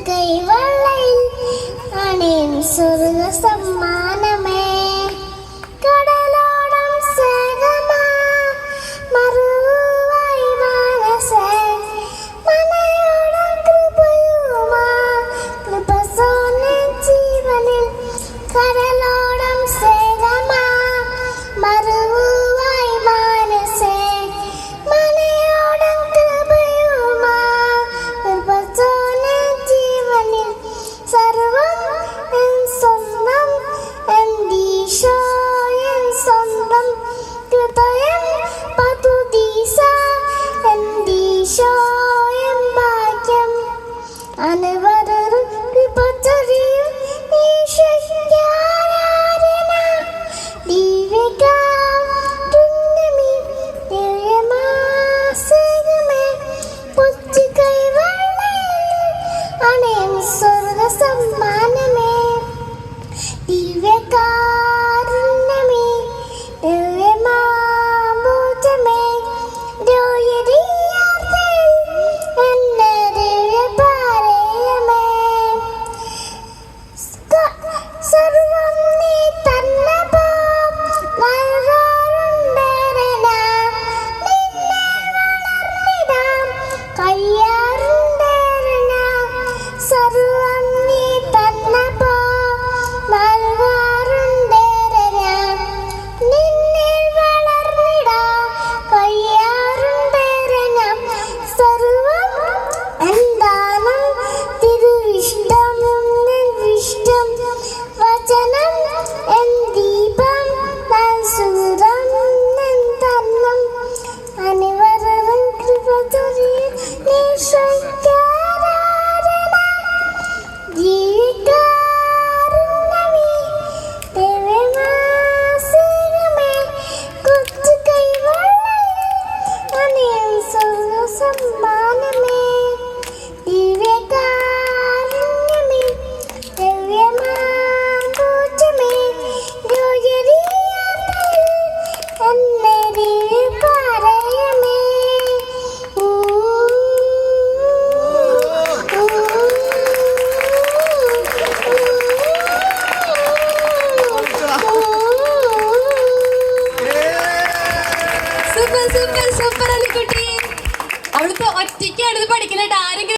കൈവെള്ളയിൽ അണിയും സ്വർഗ സമ്മാനമേ കടലോളം സേകമാ മറുവായി മാനസേ മനയോളം കൃപയുമാ കൃപ സോന ജീവനിൽ കടലോളം സേകമാ മറുവായി മാനസേ മനയോളം കൃപയുമാ കൃപ സോന ജീവനിൽ സർവം എൻ സ്വന്തം എന്തീശോ എൻ സ്വന്തം ഹൃദയം പതുദീസ എന്തീശോ എൻ ഭാഗ്യം അനവരറും കൃപ ചൊരിയും ഈശോയ്ക്ക് ആരാധന ദിവ്യകാരുണ്യമേ ദിവ്യമാസകമേ കൊച്ചു കൈവെള്ളയിൽ അണിയും സ്വർഗ സമ്മാനമേ ദിവ്യകാരുണ്യമേ ദിവ്യമാഭൂതമേ ദ്യോയരീയാർത്തേ എന്നെ ദിവ്യപാരയമേ സർവം നീ തന്നെ നൽകാറുണ്ടേരന നിന്നെ വളർന്നിടാം കയ്യാറുണ്ടേരന സർവം നീ തന്നെ നൽകാറുണ്ടേരന നിന്നെ വളർന്നിടാം കയ്യാറുണ്ടേരന സർവം എന്താനും തിരുവിഷ്ടം വിഷ്ടം വചനം എൻ ദീപം സുരം എൻ തന്നം അനിവരവും കൃപ ചൊരിയും ഈശോയ്ക്കാരാധന ദിവ്യകാരുണ്യമേ ദിവ്യമാസകമേ കൊച്ചു കൈവെള്ളയിൽ അണിയും സ്വർഗ സമ്മാനമേ ദിവ്യകാരുണ്യമേ ദിവ്യമാഭൂതമേ ദ്യോയരീയാർത്തേ എന്നെ ദിവ്യപാരയമേ സൂപ്പർ സൂപ്പർ സൂപ്പർ അലിക്കുട്ടി. അവളിപ്പോ ഒറ്റയ്ക്കാണ് ഇത് പഠിക്കുന്നുണ്ട്. ആരെങ്കിലും